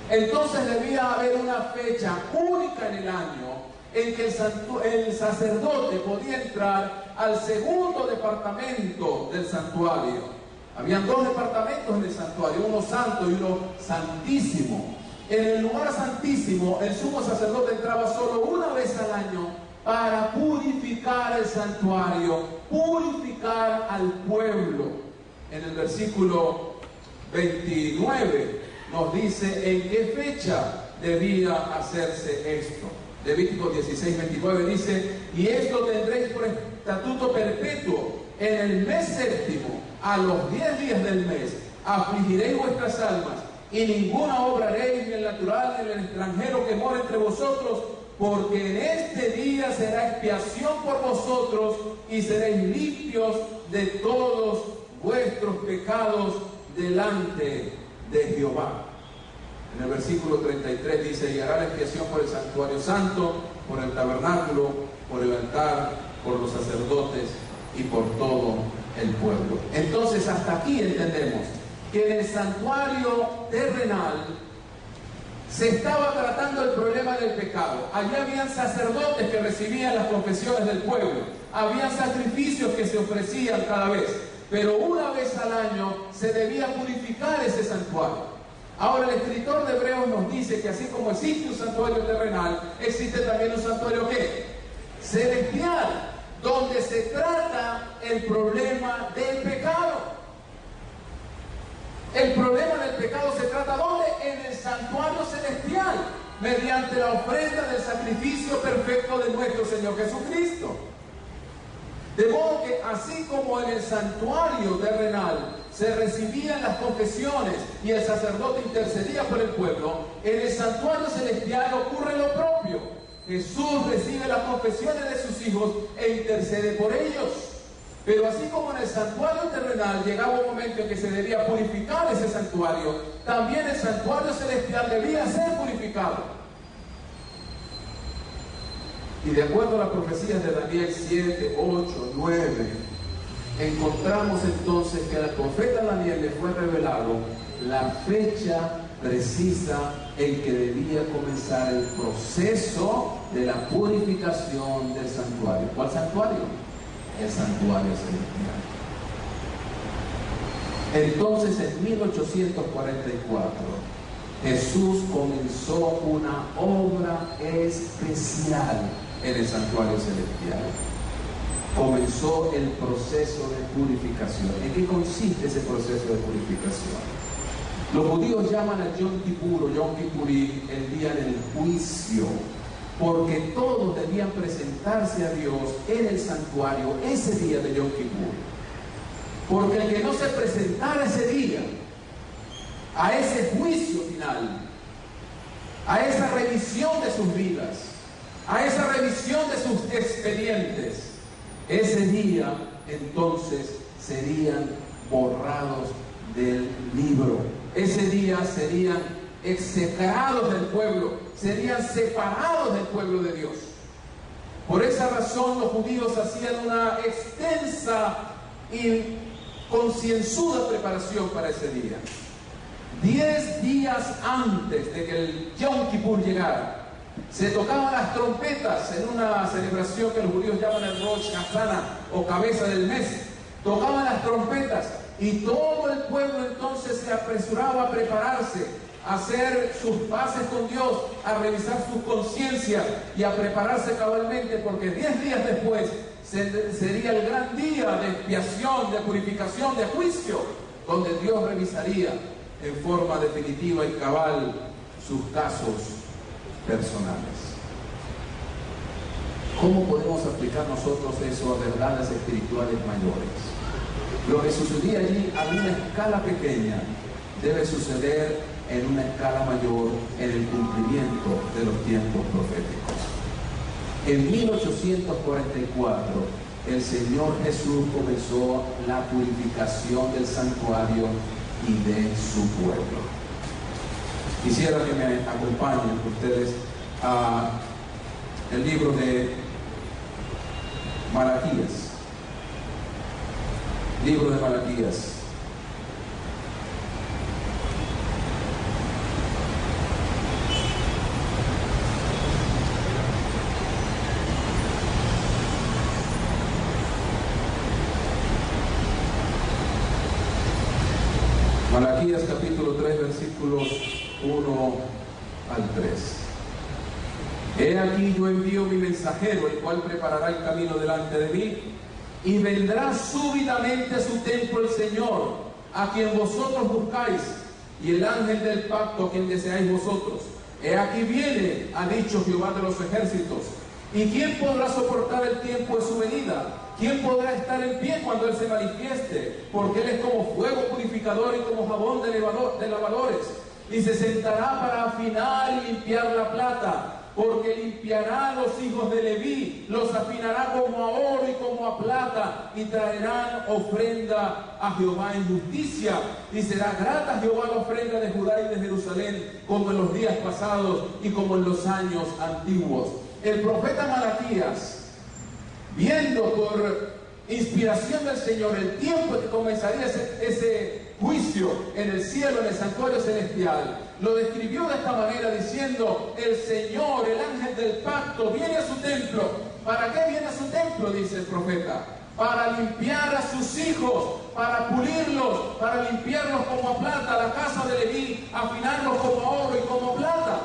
S1: Entonces debía haber una fecha única en el año en que el sacerdote podía entrar al segundo departamento del santuario. Habían 2 departamentos en el santuario, uno santo y uno santísimo. En el lugar santísimo, el sumo sacerdote entraba solo una vez al año para purificar el santuario, purificar al pueblo. en el versículo 29, nos dice en qué fecha debía hacerse esto. Levítico 16, 29 dice: y esto tendréis por estatuto perpetuo en el mes séptimo, a los 10 días del mes, afligiréis vuestras almas, y ninguna obra haréis, ni el natural, ni el extranjero que mora entre vosotros, porque en este día será expiación por vosotros, y seréis limpios de todos vuestros pecados delante de Jehová. En el versículo 33 dice: y hará la expiación por el santuario santo, por el tabernáculo, por el altar, por los sacerdotes y por todo el pueblo. Entonces, hasta aquí entendemos que en el santuario terrenal se estaba tratando el problema del pecado. Allí habían sacerdotes que recibían las confesiones del pueblo, habían sacrificios que se ofrecían cada vez, pero una vez al año se debía purificar ese santuario. Ahora, el escritor de Hebreos nos dice que así como existe un santuario terrenal, existe también un santuario ¿qué? Celestial, donde se trata el problema del pecado. El problema del pecado se trata ¿dónde? En el santuario celestial, mediante la ofrenda del sacrificio perfecto de nuestro Señor Jesucristo. De modo que así como en el santuario terrenal se recibían las confesiones y el sacerdote intercedía por el pueblo, en el santuario celestial ocurre lo propio. Jesús recibe las confesiones de sus hijos e intercede por ellos. Pero así como en el santuario terrenal llegaba un momento en que se debía purificar ese santuario, también el santuario celestial debía ser purificado. Y de acuerdo a las profecías de Daniel 7, 8, 9, encontramos entonces que al profeta Daniel le fue revelado la fecha precisa en que debía comenzar el proceso de la purificación del santuario. ¿Cuál santuario? El santuario celestial. Entonces, en 1844, Jesús comenzó una obra especial en el santuario celestial. Comenzó el proceso de purificación. ¿En qué consiste ese proceso de purificación? Los judíos llaman a Yom Kippur o Yom Kippurí el día del juicio, porque todos debían presentarse a Dios en el santuario ese día de Yom Kippur. Porque el que no se presentara ese día a ese juicio final, a esa revisión de sus vidas, a esa revisión de sus expedientes, ese día entonces serían borrados del libro. Ese día serían execrados del pueblo, serían separados del pueblo de Dios. Por esa razón los judíos hacían una extensa y concienzuda preparación para ese día. 10 días antes de que el Yom Kippur llegara, se tocaban las trompetas en una celebración que los judíos llaman el Rosh Hashanah o cabeza del mes. Tocaban las trompetas y todo el pueblo entonces se apresuraba a prepararse, a hacer sus paces con Dios, a revisar sus conciencias y a prepararse cabalmente, porque 10 días después sería el gran día de expiación, de purificación, de juicio, donde Dios revisaría en forma definitiva y cabal sus casos personales. ¿Cómo podemos aplicar nosotros eso a verdades espirituales mayores? Lo que sucedía allí a una escala pequeña debe suceder en una escala mayor en el cumplimiento de los tiempos proféticos. En 1844 el Señor Jesús comenzó la purificación del santuario y de su pueblo. Quisiera que me acompañen ustedes a el libro de Malaquías. Libro de Malaquías. Malaquías capítulo 3 versículos 1 al 3. He aquí yo envío mi mensajero, el cual preparará el camino delante de mí. y vendrá súbitamente a su templo el Señor, a quien vosotros buscáis, y el ángel del pacto a quien deseáis vosotros. He aquí viene, ha dicho Jehová de los ejércitos. ¿Y quién podrá soportar el tiempo de su venida? ¿Quién podrá estar en pie cuando Él se manifieste? Porque Él es como fuego purificador y como jabón de lavadores. Y se sentará para afinar y limpiar la plata, porque limpiará a los hijos de Leví, los afinará como a oro y como a plata, y traerán ofrenda a Jehová en justicia. Y será grata a Jehová la ofrenda de Judá y de Jerusalén, como en los días pasados y como en los años antiguos. El profeta Malaquías, viendo por inspiración del Señor el tiempo en que comenzaría ese juicio en el cielo, en el santuario celestial, lo describió de esta manera diciendo: el Señor, el ángel del pacto, viene a su templo. ¿Para qué viene a su templo?, dice el profeta. Para limpiar a sus hijos, para pulirlos, para limpiarlos como a plata, la casa de Leví, afinarlos como a oro y como plata.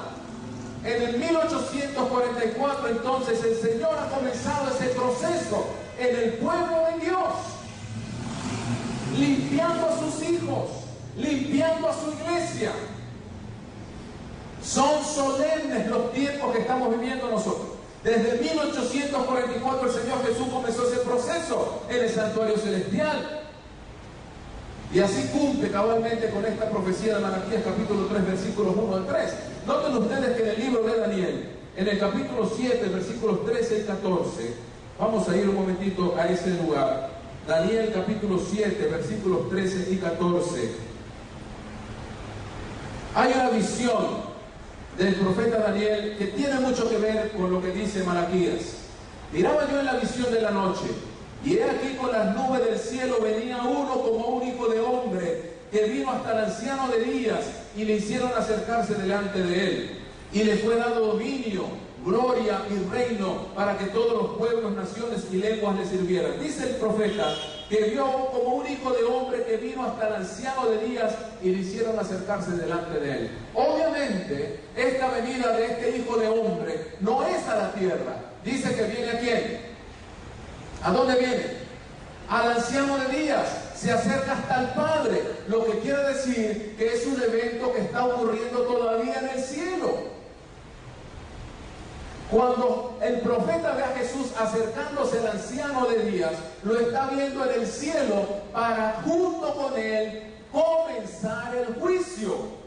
S1: En el 1844 entonces el Señor ha comenzado ese proceso en el pueblo de Dios, limpiando a sus hijos, limpiando a su iglesia. Son solemnes los tiempos que estamos viviendo nosotros. Desde 1844 el Señor Jesús comenzó ese proceso en el santuario celestial. Y así cumple cabalmente con esta profecía de Malaquías capítulo 3, versículos 1 al 3. Noten ustedes que en el libro de Daniel, en el capítulo 7, versículos 13 y 14, vamos a ir un momentito a ese lugar. Daniel capítulo 7, versículos 13 y 14. Hay una visión del profeta Daniel que tiene mucho que ver con lo que dice Malaquías. Miraba yo en la visión de la noche, y he aquí con las nubes del cielo venía uno como un hijo de hombre, que vino hasta el anciano de días, y le hicieron acercarse delante de él. Y le fue dado dominio, gloria y reino, para que todos los pueblos, naciones y lenguas le sirvieran. Dice el profeta que vio como un hijo de hombre que vino hasta el anciano de días y le hicieron acercarse delante de él. Obviamente, esta venida de este hijo de hombre no es a la tierra. Dice que viene ¿a quién? ¿A dónde viene? Al anciano de días. Se acerca hasta el Padre, lo que quiere decir que es un evento que está ocurriendo todavía en el cielo. Cuando el profeta ve a Jesús acercándose al anciano de días, lo está viendo en el cielo para junto con él comenzar el juicio.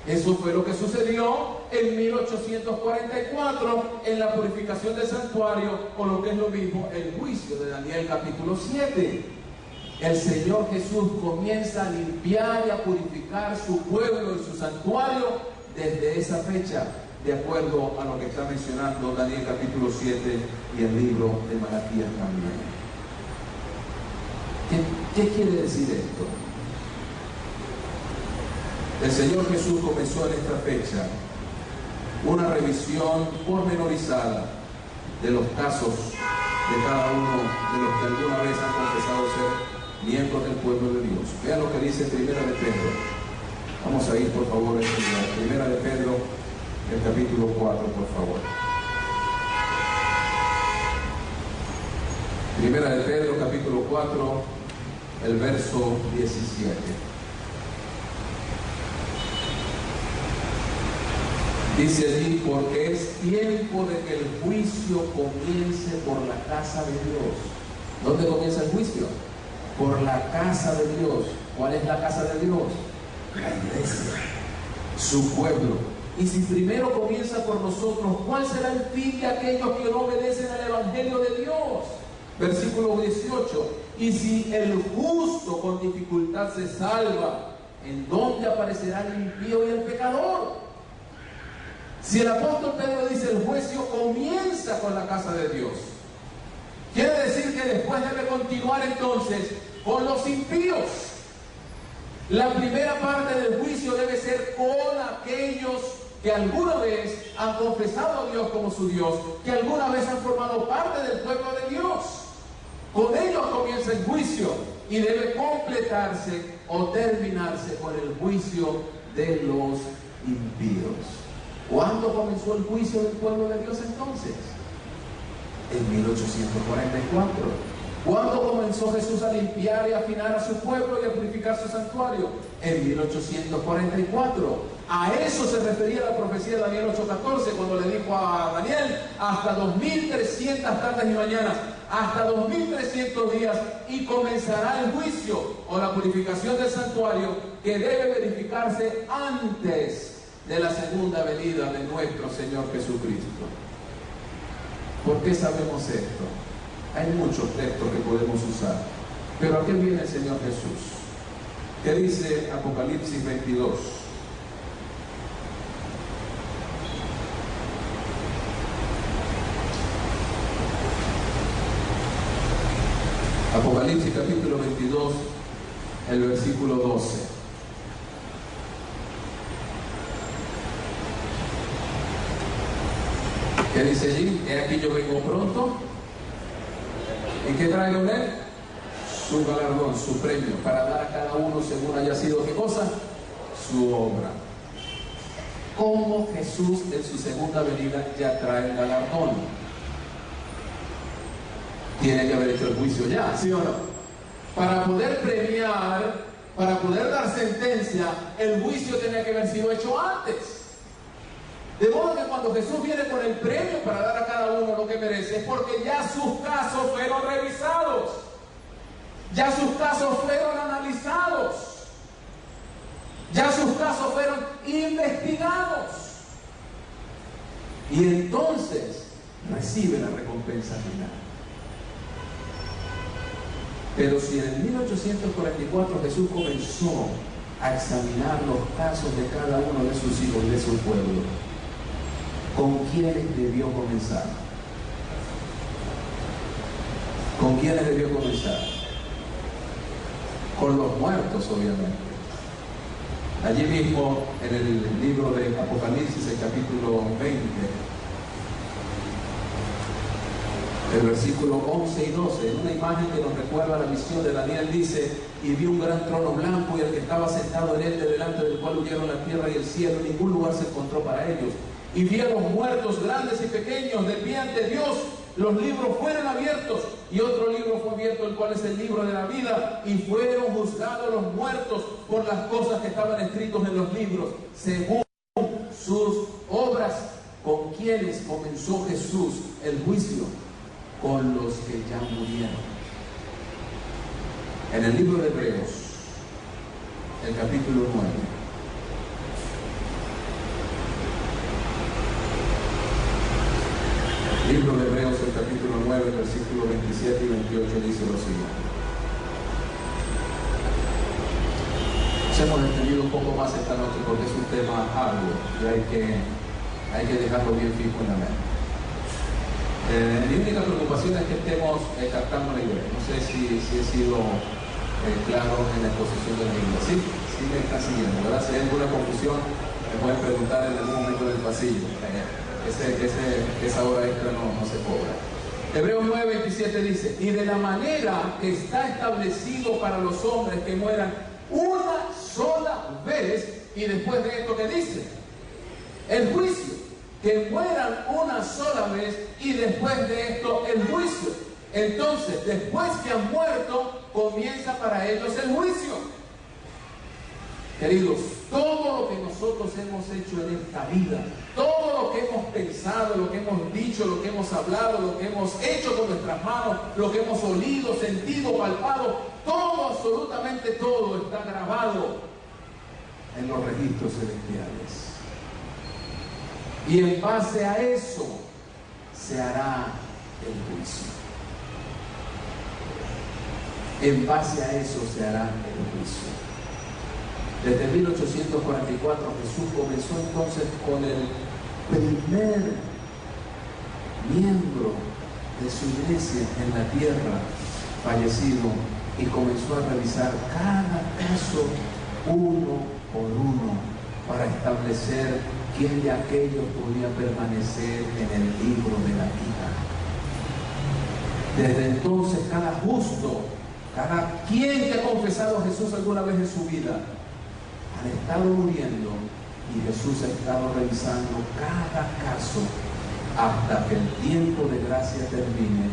S1: Eso fue lo que sucedió en 1844 en la purificación del santuario, o lo que es lo mismo, el juicio de Daniel capítulo 7. El Señor Jesús comienza a limpiar y a purificar su pueblo y su santuario desde esa fecha, de acuerdo a lo que está mencionando Daniel capítulo 7 y el libro de Malaquías también. ¿Qué quiere decir esto? El Señor Jesús comenzó en esta fecha una revisión pormenorizada de los casos de cada uno de los que alguna vez han confesado ser miembros del pueblo de Dios. Vean lo que dice Primera de Pedro. Vamos a ir por favor a este lugar. Primera de Pedro, el capítulo 4, por favor. Primera de Pedro, capítulo 4, el verso 17. Dice allí: porque es tiempo de que el juicio comience por la casa de Dios. ¿Dónde comienza el juicio? Por la casa de Dios. ¿Cuál es la casa de Dios? La iglesia, su pueblo. Y si primero comienza por nosotros, ¿cuál será el fin de aquellos que no obedecen al Evangelio de Dios? Versículo 18. Y si el justo con dificultad se salva, ¿en dónde aparecerá el impío y el pecador? Si el apóstol Pedro dice el juicio comienza con la casa de Dios, quiere decir que después debe continuar entonces con los impíos. La primera parte del juicio debe ser con aquellos que alguna vez han confesado a Dios como su Dios, que alguna vez han formado parte del pueblo de Dios. Con ellos comienza el juicio y debe completarse o terminarse con el juicio de los impíos. ¿Cuándo comenzó el juicio del pueblo de Dios entonces? En 1844. ¿Cuándo comenzó Jesús a limpiar y afinar a su pueblo y a purificar su santuario? En 1844. A eso se refería la profecía de Daniel 8:14, cuando le dijo a Daniel: hasta 2300 tardes y mañanas, hasta 2300 días, y comenzará el juicio o la purificación del santuario, que debe verificarse antes de la segunda venida de nuestro Señor Jesucristo. ¿Por qué sabemos esto? Hay muchos textos que podemos usar, pero ¿a qué viene el Señor Jesús? ¿Qué dice Apocalipsis 22? Apocalipsis capítulo 22, el versículo 12. ¿Qué dice allí? He aquí yo vengo pronto. ¿Y qué trae con él? Su galardón, su premio, para dar a cada uno según haya sido, ¿qué cosa? Su obra. ¿Cómo Jesús en su segunda venida ya trae el galardón? Tiene que haber hecho el juicio ya, ¿sí o no? Para poder premiar, para poder dar sentencia, el juicio tenía que haber sido hecho antes. De modo que cuando Jesús viene con el premio para dar a cada uno lo que merece, es porque ya sus casos fueron revisados, ya sus casos fueron analizados, ya sus casos fueron investigados. Y entonces recibe la recompensa final. Pero si en 1844 Jesús comenzó a examinar los casos de cada uno de sus hijos, de su pueblo, ¿con quiénes debió comenzar? ¿Con quiénes debió comenzar? Con los muertos, obviamente. Allí mismo, en el libro de Apocalipsis, el capítulo 20, el versículo 11 y 12, en una imagen que nos recuerda la visión de Daniel, dice: y vi un gran trono blanco y el que estaba sentado en él, de delante del cual huyeron la tierra y el cielo, ningún lugar se encontró para ellos. Y vi a los muertos, grandes y pequeños, de pie ante Dios. Los libros fueron abiertos, y otro libro fue abierto, el cual es el libro de la vida, y fueron juzgados los muertos por las cosas que estaban escritos en los libros, según sus obras. ¿Con quiénes comenzó Jesús el juicio? Con los que ya murieron. En el libro de Hebreos, el capítulo 9, libro de Hebreos, el capítulo 9, versículos 27 y 28, dice lo siguiente. Nos hemos extendido un poco más esta noche porque es un tema arduo y hay que dejarlo bien fijo en la mente. Mi única preocupación es que estemos captando la idea. No sé si he sido claro en la exposición de la Biblia. Sí me está siguiendo, ¿verdad? Si hay alguna confusión, me pueden preguntar en algún momento del pasillo. Esa hora extra no se cobra. Hebreos 9:27 dice: y de la manera que está establecido para los hombres que mueran una sola vez, y después de esto, ¿qué dice? El juicio. Que mueran una sola vez, y después de esto el juicio. Entonces, después que han muerto, comienza para ellos el juicio. Queridos, todo lo que nosotros hemos hecho en esta vida, todo lo que hemos pensado, lo que hemos dicho, lo que hemos hablado, lo que hemos hecho con nuestras manos, lo que hemos olido, sentido, palpado, todo, absolutamente todo está grabado en los registros celestiales. Y en base a eso se hará el juicio. En base a eso se hará el juicio. Desde 1844 Jesús comenzó entonces con el primer miembro de su iglesia en la tierra fallecido, y comenzó a revisar cada caso uno por uno para establecer quién de aquellos podía permanecer en el libro de la vida. Desde entonces cada justo, cada quien que ha confesado a Jesús alguna vez en su vida, han estado muriendo, y Jesús ha estado revisando cada caso hasta que el tiempo de gracia termine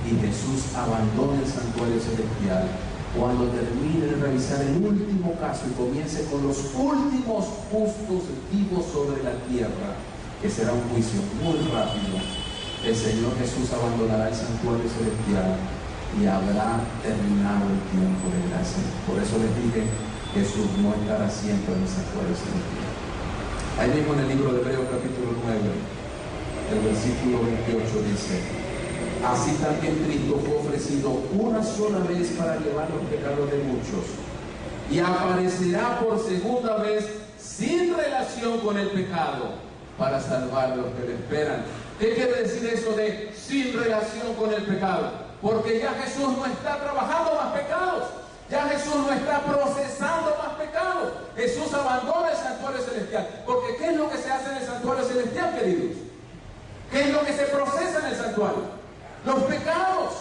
S1: y Jesús abandone el santuario celestial. Cuando termine de revisar el último caso y comience con los últimos justos vivos sobre la tierra, que será un juicio muy rápido, el Señor Jesús abandonará el santuario celestial y habrá terminado el tiempo de gracia. Por eso les dije, Jesús no estará siempre en el santuario celestial. Ahí mismo en el libro de Hebreos capítulo 9, el versículo 28 dice: así también Cristo fue ofrecido una sola vez para llevar los pecados de muchos, y aparecerá por segunda vez sin relación con el pecado, para salvar a los que le esperan. ¿Qué quiere decir eso de sin relación con el pecado? Porque ya Jesús no está trabajando más pecados, ya Jesús no está procesando más pecados. Jesús abandona el santuario celestial. Porque ¿qué es lo que se hace en el santuario celestial, queridos? ¿Qué es lo que se procesa en el santuario? Los pecados.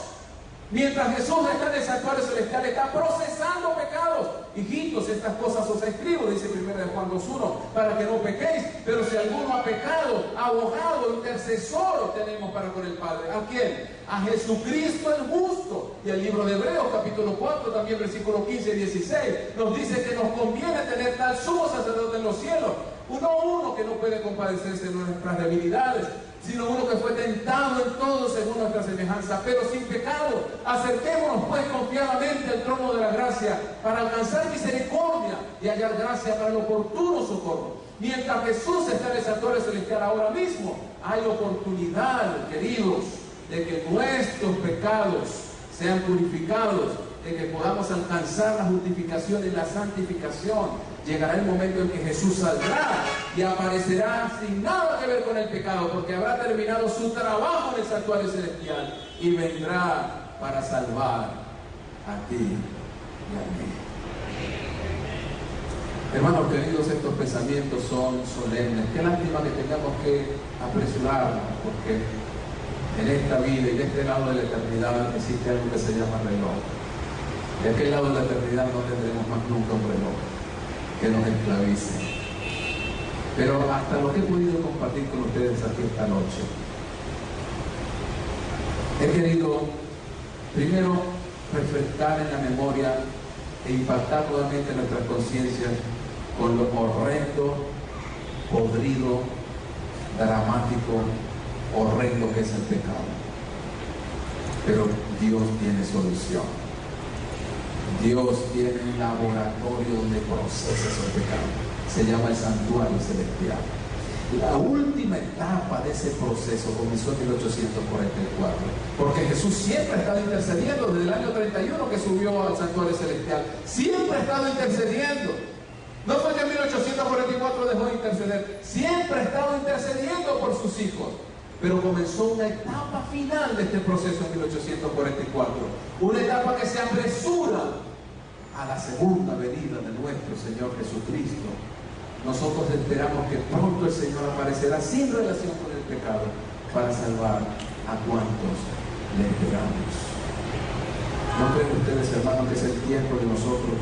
S1: Mientras Jesús está en el santuario celestial, está procesando pecados. Hijitos, estas cosas os escribo, dice 1 Juan 2:1, para que no pequéis. Pero si alguno ha pecado, abogado, intercesor tenemos para con el Padre. ¿A quién? A Jesucristo el justo. Y el libro de Hebreos capítulo 4, también versículos 15 y 16, nos dice que nos conviene tener tal sumo sacerdote en los cielos, uno que no puede compadecerse de nuestras debilidades, sino uno que fue tentado en todo según nuestra semejanza, pero sin pecado. Acerquémonos pues confiadamente al trono de la gracia, para alcanzar misericordia y hallar gracia para el oportuno socorro. Mientras Jesús está en el santuario celestial ahora mismo, hay oportunidad, queridos, de que nuestros pecados sean purificados, de que podamos alcanzar la justificación y la santificación. Llegará el momento en que Jesús saldrá y aparecerá sin nada que ver con el pecado, porque habrá terminado su trabajo en el santuario celestial y vendrá para salvar a ti y a mí. Hermanos queridos, estos pensamientos son solemnes. Qué lástima que tengamos que apresurarnos, porque en esta vida y de este lado de la eternidad existe algo que se llama reloj. De aquel lado de la eternidad no tendremos más nunca un reloj que nos esclavice. Pero hasta lo que he podido compartir con ustedes aquí esta noche, he querido primero refrescar en la memoria e impactar nuevamente nuestras conciencias con lo horrendo, podrido, dramático, horrendo que es el pecado. Pero Dios tiene solución. Dios tiene un laboratorio donde procesa esos pecados. Se llama el santuario celestial. La última etapa de ese proceso comenzó en 1844, porque Jesús siempre ha estado intercediendo desde el año 31 que subió al santuario celestial. Siempre ha estado intercediendo. No fue que en 1844 dejó de interceder. Siempre ha estado intercediendo por sus hijos. Pero comenzó una etapa final de este proceso en 1844. Una etapa que se apresura a la segunda venida de nuestro Señor Jesucristo. Nosotros esperamos que pronto el Señor aparecerá sin relación con el pecado para salvar a cuantos le esperamos. ¿No creen ustedes, hermanos, que es el tiempo de nosotros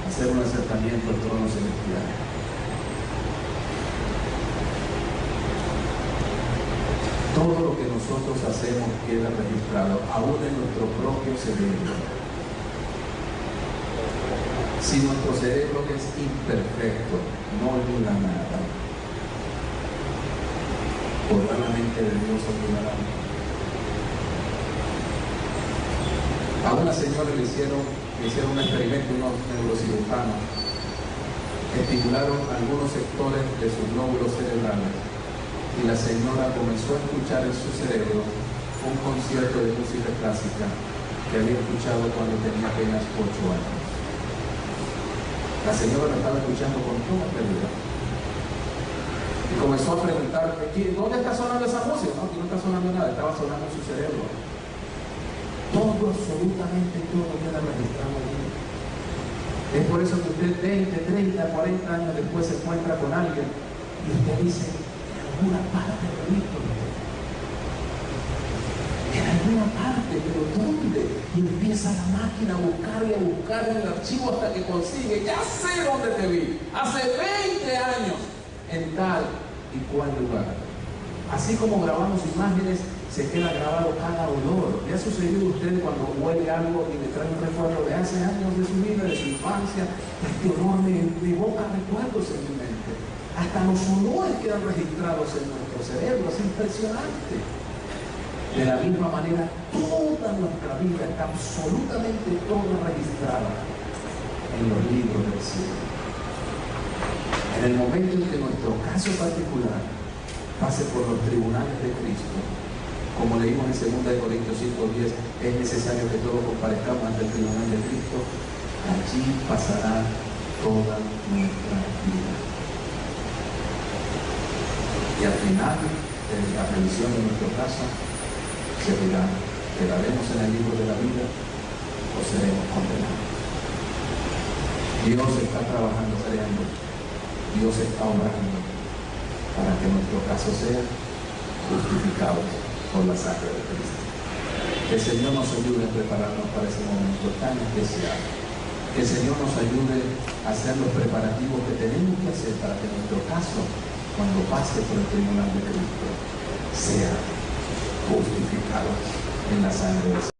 S1: hacer un acercamiento al trono celestial? Todo lo que nosotros hacemos queda registrado, aún en nuestro propio cerebro. Si nuestro cerebro es imperfecto, no olvida nada, podrá la mente de Dios olvidar algo. A una señora le hicieron un experimento, unos neurocirujanos estimularon algunos sectores de sus lóbulos cerebrales y la señora comenzó a escuchar en su cerebro un concierto de música clásica que había escuchado cuando tenía apenas 8 años. La señora lo estaba escuchando con toda claridad y comenzó a preguntar: ¿dónde está sonando esa música? No, aquí no está sonando nada, estaba sonando en su cerebro. Todo, absolutamente todo queda registrado allí. Es por eso que usted 20, 30, 40 años después se encuentra con alguien y usted dice: en alguna parte lo he visto. En alguna parte, pero ¿dónde? Y empieza la máquina a buscar en el archivo hasta que consigue: ya sé dónde te vi, hace 20 años, en tal y cual lugar. Así como grabamos imágenes, se queda grabado cada olor. ¿Le ha sucedido a usted cuando huele algo y le trae un recuerdo de hace años de su vida, de su infancia? Este olor me evoca recuerdos en mi mente. Hasta los olores quedan registrados en nuestro cerebro. Es impresionante. De la misma manera, toda nuestra vida está absolutamente toda registrada en los libros del cielo. En el momento en que nuestro caso particular pase por los tribunales de Cristo, como leímos en 2 Corintios 5:10, es necesario que todos comparezcamos ante el tribunal de Cristo. Allí pasará toda nuestra vida. Y al final de la revisión de nuestro caso, se dirá: ¿quedaremos en el libro de la vida o seremos condenados? Dios está trabajando, creando. Dios está obrando para que nuestro caso sea justificado por la sangre de Cristo. Que el Señor nos ayude a prepararnos para ese momento tan especial. Que el Señor nos ayude a hacer los preparativos que tenemos que hacer para que nuestro caso, cuando pase por el tribunal de Cristo, sea justificado en la sangre de Cristo.